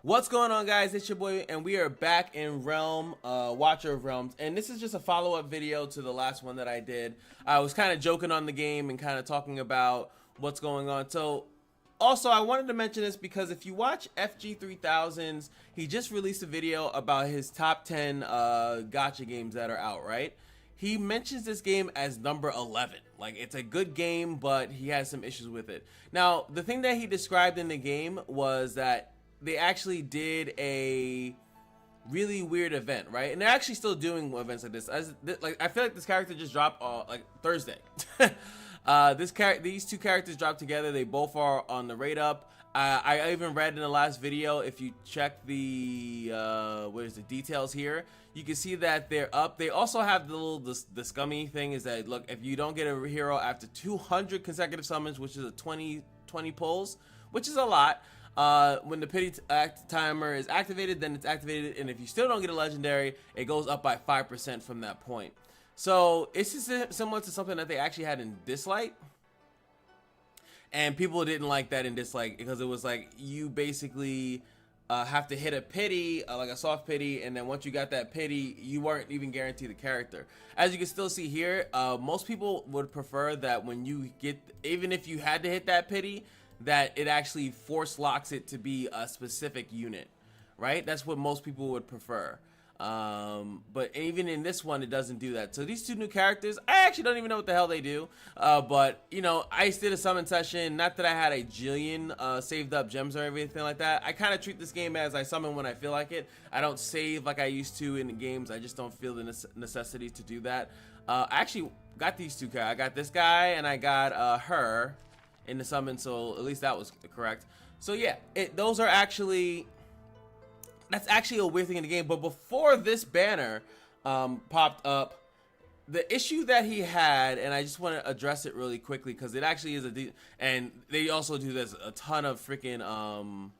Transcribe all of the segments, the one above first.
What's going on, guys? It's your boy, and we are back in Realm, Watcher of Realms, and this is just a follow-up video to the last one that I did. I was kind of joking on the game and kind of talking about what's going on. So, also, I wanted to mention this because if you watch FG3000's, he just released a video about his top 10 gacha games that are out, right? He mentions this game as number 11. Like, it's a good game, but he has some issues with it. Now, the thing that he described in the game was that they actually did a really weird event, right? And they're actually still doing events like this. I feel like this character just dropped like Thursday. These two characters dropped together. They both are on the rate up. I even read in the last video, if you check the details here, you can see that they're up. They also have the scummy thing is that, look, if you don't get a hero after 200 consecutive summons, which is a 20 pulls, which is a lot. When the pity timer is activated, then it's activated, and if you still don't get a legendary, it goes up by 5% from that point. So it's just similar to something that they actually had in Dislike, and people didn't like that in Dislike because it was like you basically have to hit a pity, like a soft pity, and then once you got that pity, you weren't even guaranteed the character. As you can still see here, most people would prefer that when you get, even if you had to hit that pity, that it actually force locks it to be a specific unit, right? That's what most people would prefer. But even in this one, it doesn't do that. So these two new characters, I actually don't even know what the hell they do. But, you know, I did a summon session. Not that I had a jillion saved up gems or everything like that. I kind of treat this game as I summon when I feel like it. I don't save like I used to in the games. I just don't feel the necessity to do that. I actually got these two guys. I got this guy and I got her in the summon, so at least that was correct. So yeah, that's actually a weird thing in the game. But before this banner popped up, the issue that he had, and I just want to address it really quickly because it actually is and they also do this a ton of freaking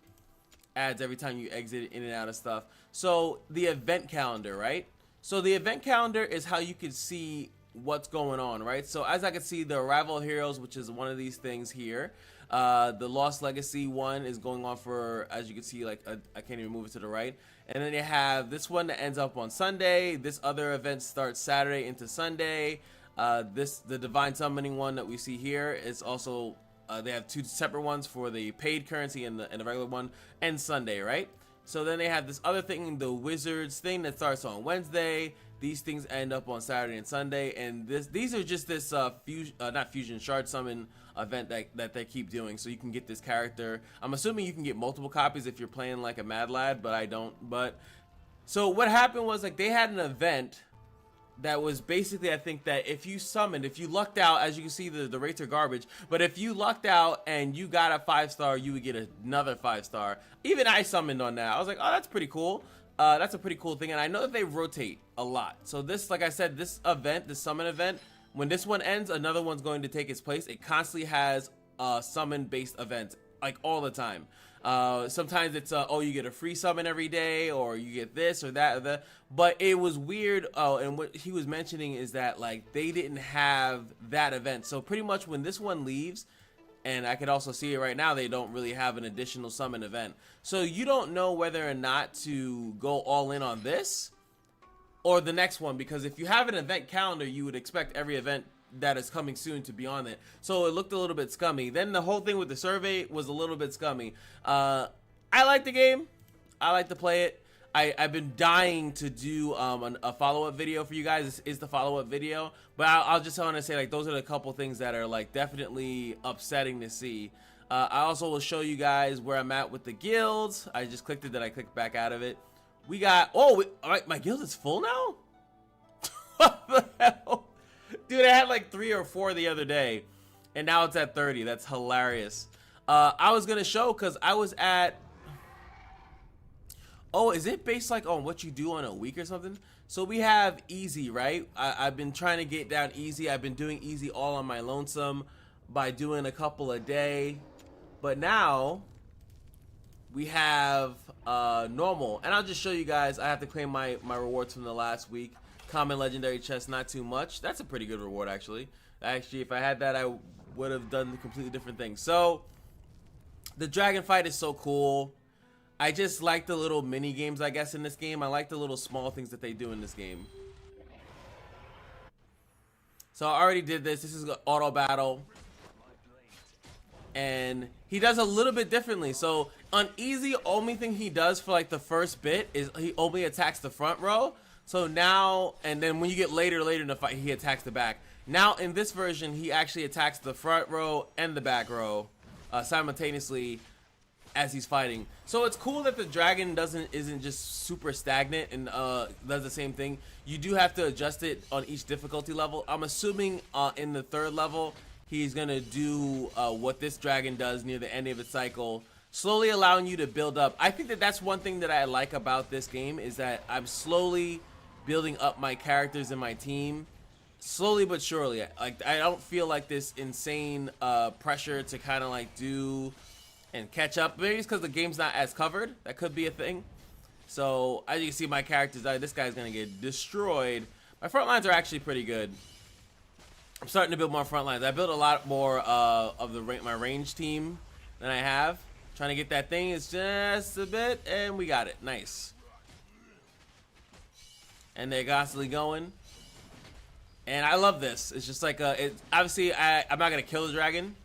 ads every time you exit in and out of stuff. So the event calendar, right? So the event calendar is how you can see what's going on, right? So as I can see, the Arrival Heroes, which is one of these things here, the Lost Legacy one is going on for, as you can see, like I can't even move it to the right, and then you have this one that ends up on Sunday. This other event starts Saturday into Sunday. The Divine Summoning one that we see here is also they have two separate ones for the paid currency and the regular one, and Sunday, right? So then they have this other thing, the Wizards thing, that starts on Wednesday. These things end up on Saturday and Sunday, and these are just this not fusion, shard summon event that they keep doing, so you can get this character. I'm assuming you can get multiple copies if you're playing like a mad lad, but I don't. But so what happened was, like, they had an event that was basically, I think that if you lucked out, as you can see, the rates are garbage, but if you lucked out and you got a 5-star, you would get another 5-star. Even I summoned on that. I was like, oh, that's pretty cool. That's a pretty cool thing, and I know that they rotate a lot. So this, like I said, this summon event, when this one ends, another one's going to take its place. It constantly has summon-based events, like all the time. Sometimes it's oh, you get a free summon every day, or you get this or that or that. But it was weird. Oh, and what he was mentioning is that, like, they didn't have that event. So pretty much when this one leaves, and I can also see it right now, they don't really have an additional summon event. So you don't know whether or not to go all in on this or the next one, because if you have an event calendar, you would expect every event that is coming soon to be on it. So it looked a little bit scummy. Then the whole thing with the survey was a little bit scummy. I like the game. I like to play it. I've been dying to do a follow-up video for you guys. This is the follow-up video, but I'll just want to say, like, those are the couple things that are, like, definitely upsetting to see. I also will show you guys where I'm at with the guilds. I just clicked it, then I clicked back out of it. We got, all right, my guild is full now? What the hell? Dude, I had like 3 or 4 the other day, and now it's at 30. That's hilarious. I was gonna show, because I was at, oh, is it based like on what you do on a week or something? So we have easy, right? I've been trying to get down easy. I've been doing easy all on my lonesome by doing a couple a day. But now we have normal. And I'll just show you guys. I have to claim my rewards from the last week. Common legendary chest, not too much. That's a pretty good reward, actually. Actually, if I had that, I would have done completely different things. So the dragon fight is so cool. I just like the little mini games, I guess, in this game. I like the little small things that they do in this game. So I already did this. This is auto battle. And he does a little bit differently. So on easy, only thing he does for like the first bit is he only attacks the front row. So now, and then when you get later in the fight, he attacks the back. Now in this version, he actually attacks the front row and the back row simultaneously as he's fighting. So it's cool that the dragon isn't just super stagnant and does the same thing. You do have to adjust it on each difficulty level. I'm assuming in the 3rd level, he's gonna do what this dragon does near the end of its cycle, slowly allowing you to build up. I think that that's one thing that I like about this game, is that I'm slowly building up my characters and my team, slowly but surely. Like, I don't feel like this insane pressure to kind of like do and catch up. Maybe it's because the game's not as covered. That could be a thing. So as you can see, my characters, this guy's gonna get destroyed. My front lines are actually pretty good. I'm starting to build more front lines. I built a lot more of my range team than I have. Trying to get that thing. It's just a bit, and we got it. Nice. And they're constantly going. And I love this. It's just like obviously I'm not gonna kill the dragon.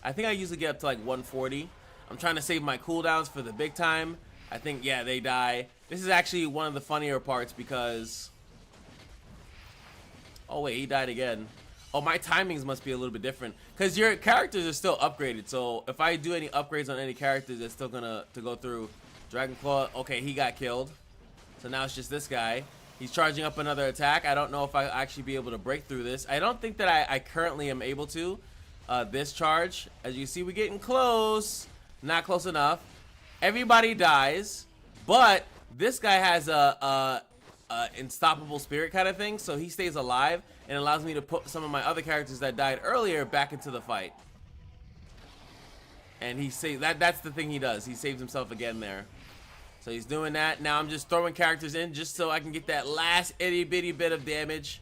I think I usually get up to like 140. I'm trying to save my cooldowns for the big time. I think, yeah, they die. This is actually one of the funnier parts because... Oh, wait, he died again. Oh, my timings must be a little bit different. Because your characters are still upgraded. So if I do any upgrades on any characters, it's still going to go through. Dragon Claw, okay, he got killed. So now it's just this guy. He's charging up another attack. I don't know if I'll actually be able to break through this. I don't think that I currently am able to. This charge, as you see, we're getting close. Not close enough. Everybody dies, but this guy has a unstoppable spirit kind of thing, so he stays alive and allows me to put some of my other characters that died earlier back into the fight. And he that's the thing he does. He saves himself again there. So he's doing that. Now I'm just throwing characters in just so I can get that last itty bitty bit of damage.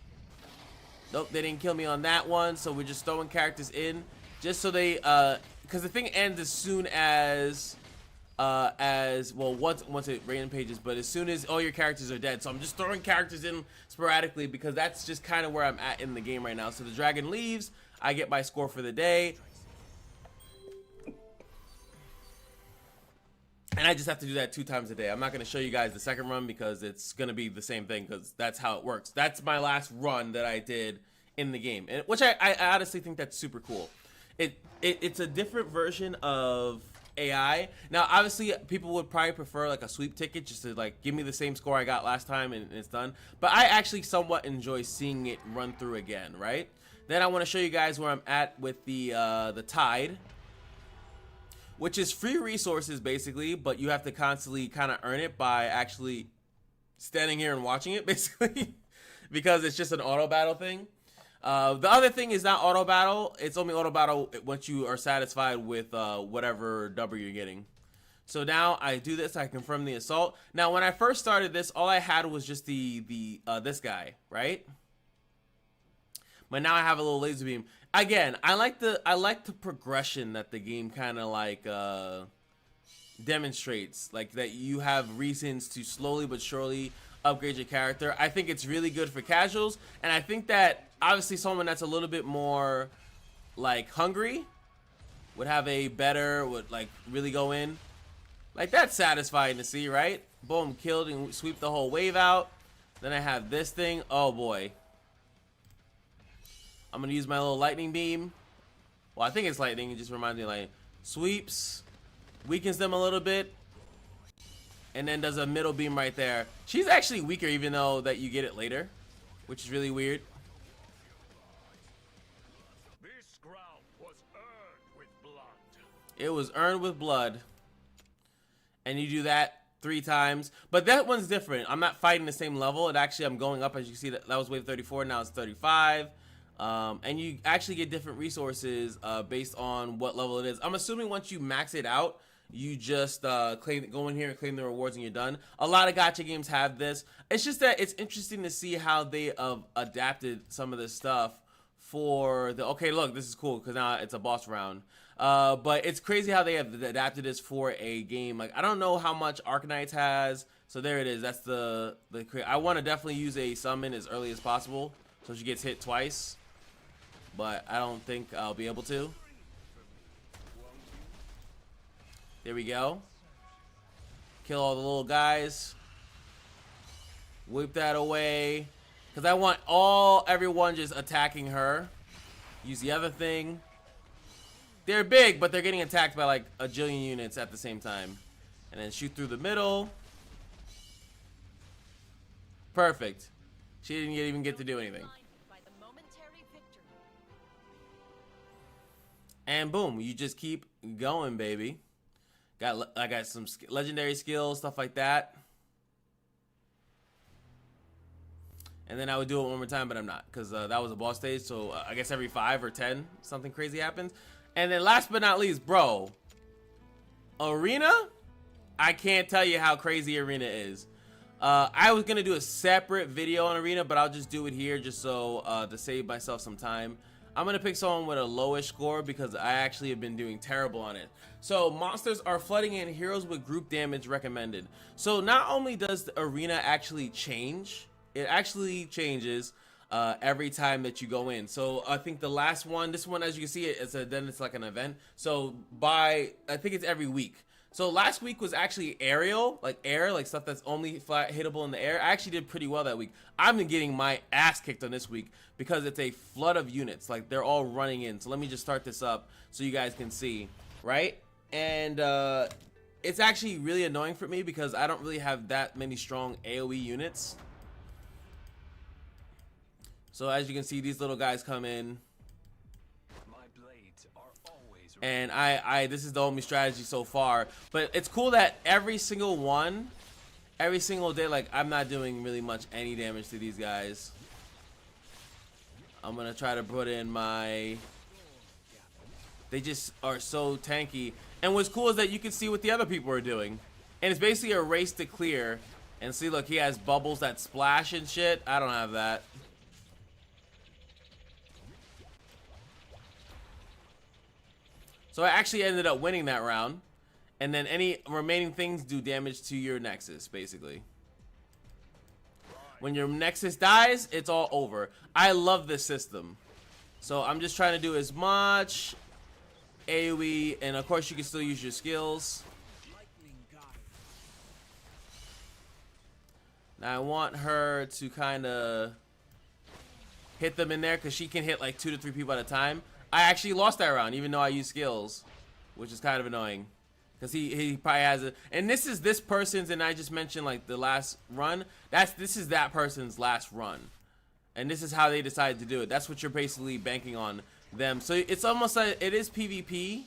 Nope, they didn't kill me on that one, so we're just throwing characters in just so they because the thing ends as soon as well, once it random pages, but as soon as all your characters are dead. So I'm just throwing characters in sporadically because that's just kind of where I'm at in the game right now. So the dragon leaves, I get my score for the day, and I just have to do that 2 times a day. I'm not going to show you guys the second run because it's going to be the same thing because that's how it works. That's my last run that I did in the game, and which I honestly think that's super cool. It's a different version of AI. Now, obviously, people would probably prefer like a sweep ticket just to like give me the same score I got last time and it's done. But I actually somewhat enjoy seeing it run through again, right? Then I want to show you guys where I'm at with the tide, which is free resources basically, but you have to constantly kind of earn it by actually standing here and watching it basically because it's just an auto battle thing. The other thing is not auto battle. It's only auto battle once you are satisfied with whatever W you're getting. So now I do this. I confirm the assault. Now when I first started this, all I had was just this guy, right? But now I have a little laser beam. Again, I like the progression that the game kind of like demonstrates, like that you have reasons to slowly but surely upgrade your character. I think it's really good for casuals, and I think that obviously someone that's a little bit more like hungry would have a better, would like really go in. Like that's satisfying to see, right? Boom, killed and sweep the whole wave out. Then I have this thing. Oh boy. I'm gonna use my little lightning beam. Well, I think it's lightning. It just reminds me of like sweeps, weakens them a little bit, and then does a middle beam right there. She's actually weaker even though that you get it later, which is really weird. This ground was earned with blood. It was earned with blood. And you do that 3 times. But that one's different. I'm not fighting the same level. I'm going up. As you see, that was wave 34. Now it's 35. And you actually get different resources based on what level it is. I'm assuming once you max it out, you just go in here and claim the rewards and you're done. A lot of gacha games have this. It's just that it's interesting to see how they adapted some of this stuff for the, okay, look, this is cool because now it's a boss round. But it's crazy how they have adapted this for a game. Like, I don't know how much Arcanite has. So there it is. That's the I want to definitely use a summon as early as possible, so she gets hit twice. But I don't think I'll be able to. There we go. Kill all the little guys. Whip that away. Because I want everyone just attacking her. Use the other thing. They're big, but they're getting attacked by like a jillion units at the same time. And then shoot through the middle. Perfect. She didn't even get to do anything. And boom, you just keep going, baby. I got some legendary skills, stuff like that. And then I would do it one more time, but I'm not, because that was a boss stage. So I guess every 5 or 10, something crazy happens. And then last but not least, bro, Arena. I can't tell you how crazy Arena is. I was gonna do a separate video on Arena, but I'll just do it here just so to save myself some time. I'm gonna pick someone with a lowish score because I actually have been doing terrible on it. So monsters are flooding in, heroes with group damage recommended. So not only does the Arena actually change, it actually changes every time that you go in. So I think the last one, this one, as you can see, then it's like an event. So I think it's every week. So last week was actually aerial, like air, like stuff that's only flat hittable in the air. I actually did pretty well that week. I've been getting my ass kicked on this week because it's a flood of units. Like, they're all running in. So let me just start this up so you guys can see, right? And it's actually really annoying for me because I don't really have that many strong AoE units. So as you can see, these little guys come in. And this is the only strategy so far, but it's cool that every single day, like, I'm not doing really much any damage to these guys. I'm gonna try to put in they just are so tanky. And what's cool is that you can see what the other people are doing, and it's basically a race to clear. And see, look, he has bubbles that splash and shit. I don't have that. So I actually ended up winning that round. And then any remaining things do damage to your Nexus, basically. When your Nexus dies, it's all over. I love this system. So I'm just trying to do as much AoE. And of course, you can still use your skills. Now I want her to kind of hit them in there, because she can hit like 2 to 3 people at a time. I actually lost that round, even though I used skills, which is kind of annoying, because he probably has it. And this is this person's, and I just mentioned like the last run. This is that person's last run, and this is how they decided to do it. That's what you're basically banking on them. So it's almost like it is PvP,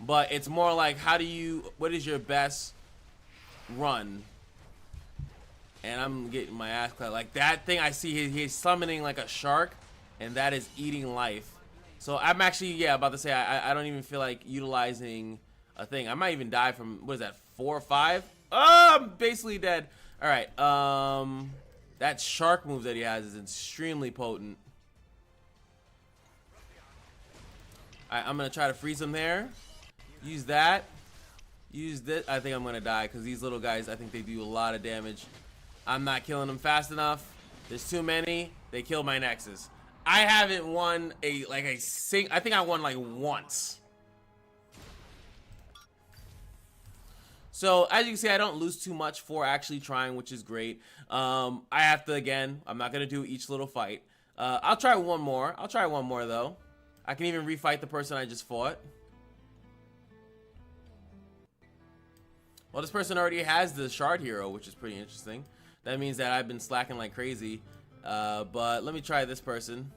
but it's more like what is your best run? And I'm getting my ass clapped. Like that thing I see, he's summoning like a shark, and that is eating life. So I'm actually, about to say, I don't even feel like utilizing a thing. I might even die from, what is that, 4 or 5? Oh, I'm basically dead. All right, that shark move that he has is extremely potent. All right, I'm gonna try to freeze him there. Use that. Use this. I think I'm gonna die because these little guys, I think they do a lot of damage. I'm not killing them fast enough. There's too many. They kill my Nexus. I haven't won I think I won like once. So as you can see, I don't lose too much for actually trying, which is great. I have to, again, I'm not gonna do each little fight. I'll try one more. I'll try one more though. I can even refight the person I just fought. Well, this person already has the shard hero, which is pretty interesting. That means that I've been slacking like crazy. But let me try this person.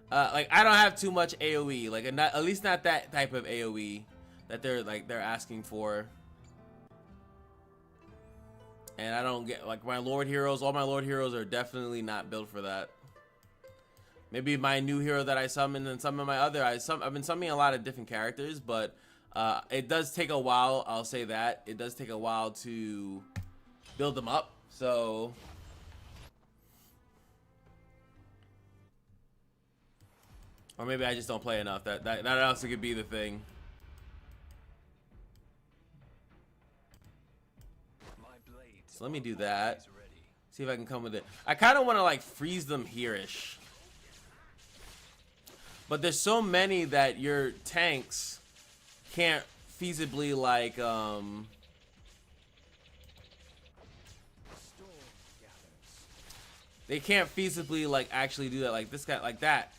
Like, I don't have too much AoE. Like, at least not that type of AoE that they're asking for. And I don't get, like, my Lord heroes. All my Lord heroes are definitely not built for that. Maybe my new hero that I summoned, and some of my other, I've been summoning a lot of different characters, but it does take a while. I'll say that it does take a while to build them up. So Or maybe I just don't play enough. That also could be the thing. So let me do that. See if I can come with it. I kind of want to like freeze them here-ish. But there's so many that your tanks can't feasibly like they can't feasibly like actually do that. Like this guy, like that.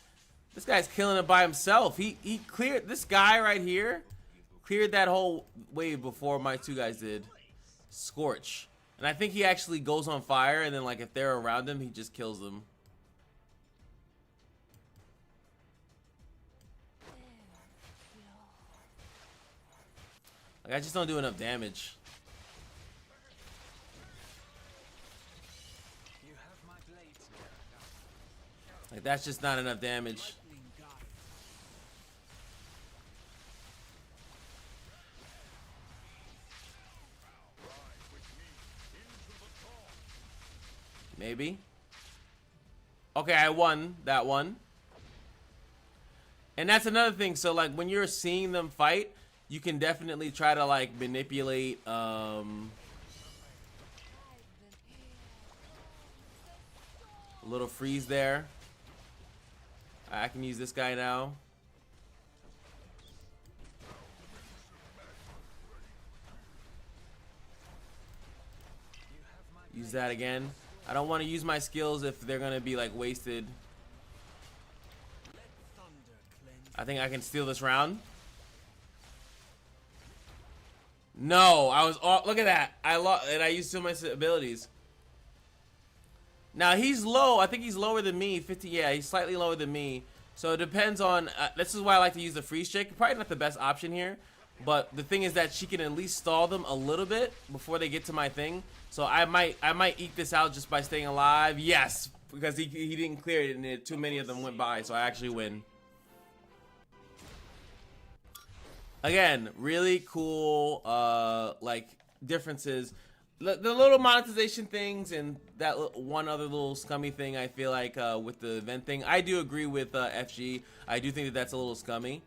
This guy's killing it by himself. He cleared this guy right here. Cleared that whole wave before my two guys did. Scorch. And I think he actually goes on fire, and then like if they're around him, he just kills them. Like I just don't do enough damage. Like that's just not enough damage. Maybe. Okay, I won that one. And that's another thing. So like when you're seeing them fight, you can definitely try to like manipulate a little freeze there. I can use this guy now. Use that again. I don't want to use my skills if they're gonna be like wasted. I think I can steal this round. No, I was off. Look at that. I lost, and I used some of my abilities. Now he's low. I think he's lower than me. 50. Yeah, he's slightly lower than me. So it depends on. This is why I like to use the freeze check. Probably not the best option here, but the thing is that she can at least stall them a little bit before they get to my thing. So I might eke this out just by staying alive. Yes, because he didn't clear it, and too many of them went by. So I actually win. Again, really cool like differences. The little monetization things and that one other little scummy thing, I feel like with the event thing. I do agree with FG. I do think that that's a little scummy.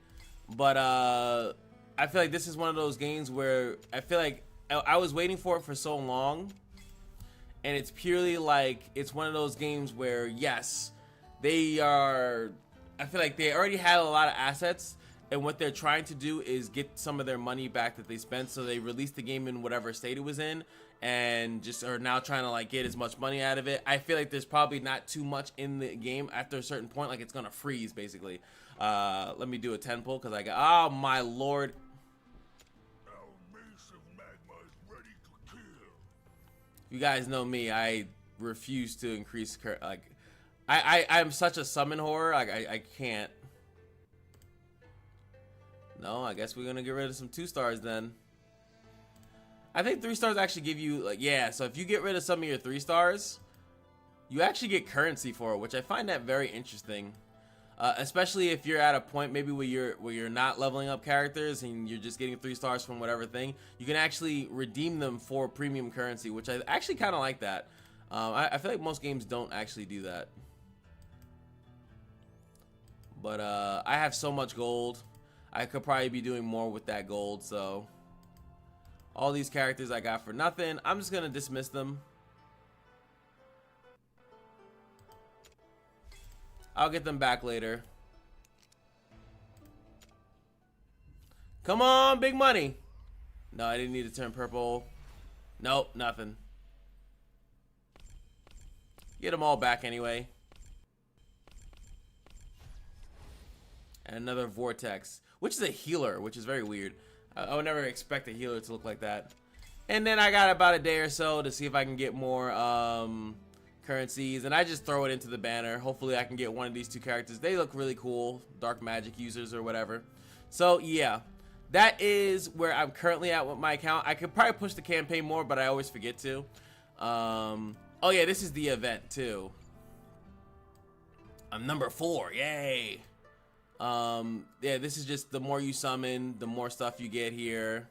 But I feel like this is one of those games where I feel like I was waiting for it for so long. And it's purely like, it's one of those games where, yes, they are... I feel like they already had a lot of assets. And what they're trying to do is get some of their money back that they spent. So they released the game in whatever state it was in, and just are now trying to like get as much money out of it. I feel like there's probably not too much in the game after a certain point. Like it's gonna freeze basically. Let me do a 10 pull because I got, oh my lord. You guys know me. I refuse to increase like I'm such a summon whore. Like I can't. No, I guess we're gonna get rid of some 2-stars then. I think 3-stars actually give you like, yeah, so if you get rid of some of your 3-stars, you actually get currency for it, which I find that very interesting. Especially if you're at a point maybe where you're not leveling up characters and you're just getting 3-stars from whatever thing, you can actually redeem them for premium currency, which I actually kind of like that. I feel like most games don't actually do that. But I have so much gold. I could probably be doing more with that gold, so all these characters I got for nothing. I'm just gonna dismiss them. I'll get them back later. Come on, big money. No, I didn't need to turn purple. Nope, nothing. Get them all back anyway. And another vortex, which is a healer, which is very weird. I would never expect a healer to look like that. And then I got about a day or so to see if I can get more currencies, and I just throw it into the banner. Hopefully I can get one of these 2 characters. They look really cool, dark magic users or whatever. So yeah, that is where I'm currently at with my account. I could probably push the campaign more, but I always forget to. Oh yeah, this is the event too. I'm number 4, yay. Yeah, this is just the more you summon, the more stuff you get here.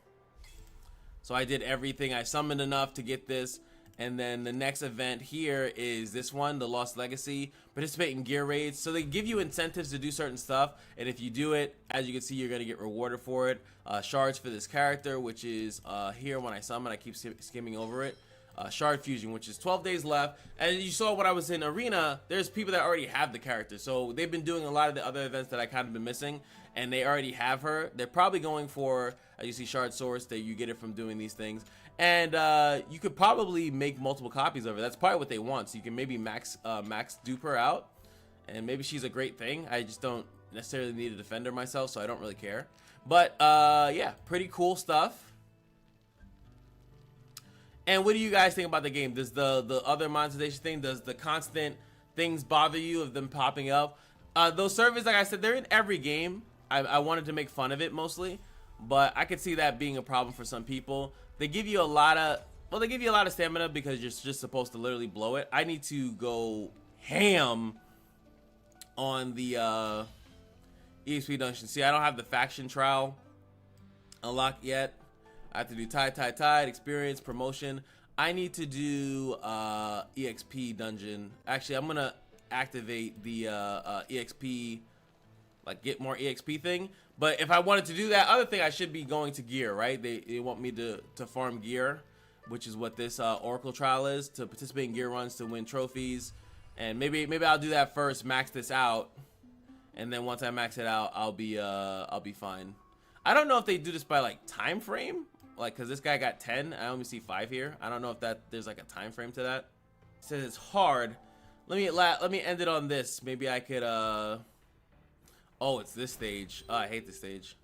So I did everything. I summoned enough to get this, And then the next event here is this one, the Lost Legacy. Participate in gear raids. So they give you incentives to do certain stuff, and if you do it, as you can see, you're gonna get rewarded for it. Shards for this character, which is here when I summon, I keep skimming over it. Shard Fusion, which is 12 days left. And you saw when I was in Arena, there's people that already have the character. So they've been doing a lot of the other events that I kind of been missing, and they already have her. They're probably going for, as you see, Shard Source, that you get it from doing these things. And you could probably make multiple copies of her. That's probably what they want. So you can maybe max dupe her out, and maybe she's a great thing. I just don't necessarily need a defender myself, so I don't really care. But yeah, pretty cool stuff. And what do you guys think about the game? Does the other monetization thing, does the constant things bother you of them popping up? Those servers, like I said, they're in every game. I wanted to make fun of it mostly, but I could see that being a problem for some people. They give you a lot of, well, they give you a lot of stamina because you're just supposed to literally blow it. I need to go ham on the EXP dungeon. See, I don't have the faction trial unlocked yet. I have to do tide, experience, promotion. I need to do EXP dungeon. Actually, I'm gonna activate the EXP, like get more EXP thing. But if I wanted to do that other thing, I should be going to gear, right? They want me to farm gear, which is what this Oracle trial is, to participate in gear runs to win trophies. And maybe I'll do that first, max this out, and then once I max it out, I'll be fine. I don't know if they do this by like time frame, like because this guy got 10. I only see 5 here. I don't know if there's like a time frame to that. It says it's hard. Let me end it on this. Maybe I could oh, it's this stage. Oh, I hate this stage.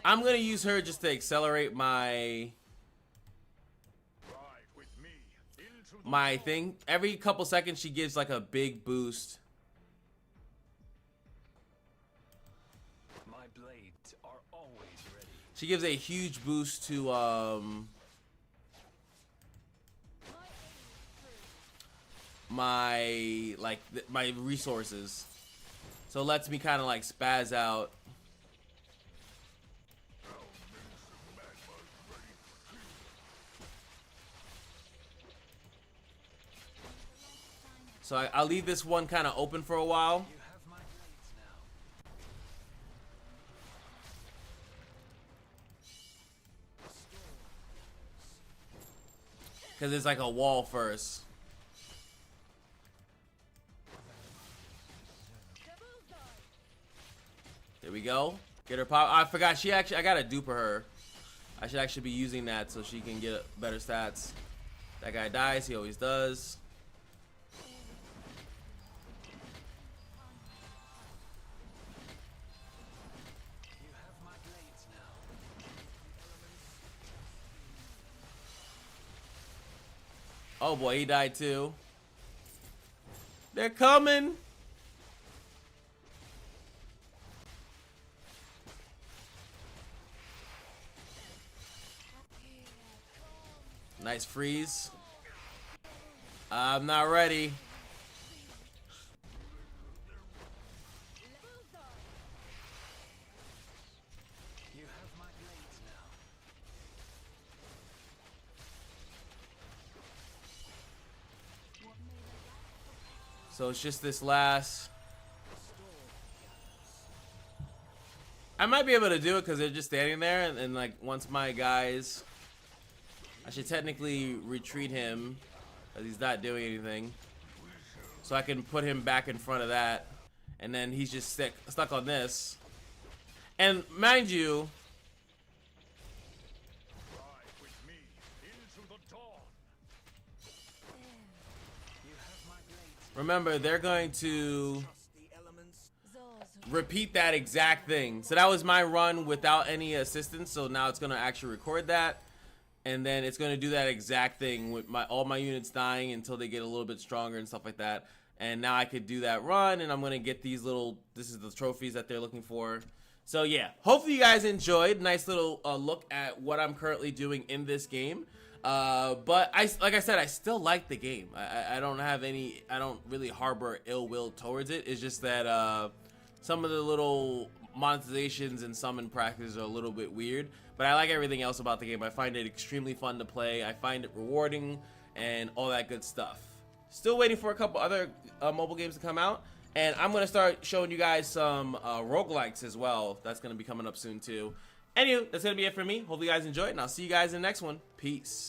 I'm gonna use her just to accelerate my thing. Every couple seconds she gives like a big boost. My blades are always ready. She gives a huge boost to my my resources, so it lets me kind of like spaz out. So I'll leave this one kind of open for a while. You have my blades now. Because it's like a wall first. There we go. Get her pop. I forgot I gotta dupe her. I should actually be using that so she can get better stats. That guy dies, he always does. You have my blades now. Oh boy, he died too. They're coming. Nice freeze. I'm not ready. You have my blades now. So it's just this last. I might be able to do it because they're just standing there, and like once my guys, I should technically retreat him because he's not doing anything. So I can put him back in front of that, and then he's just stuck on this. And mind you, Ride with me into the dawn. You have my blades. remember they're going to Trust the elements. repeat that exact thing. So that was my run without any assistance. So now it's gonna actually record that, and then it's gonna do that exact thing with all my units dying until they get a little bit stronger and stuff like that. And now I could do that run, and I'm gonna get these little. This is the trophies that they're looking for. So yeah, hopefully you guys enjoyed. Nice little look at what I'm currently doing in this game. But like I said, I still like the game. I don't have any. I don't really harbor ill will towards it. It's just that Some of the little monetizations and summon practices are a little bit weird, but I like everything else about the game. I find it extremely fun to play. I find it rewarding and all that good stuff. Still waiting for a couple other mobile games to come out, and I'm gonna start showing you guys some roguelikes as well. That's gonna be coming up soon too. Anyway, that's gonna be it for me. Hope you guys enjoyed, and I'll see you guys in the next one. Peace.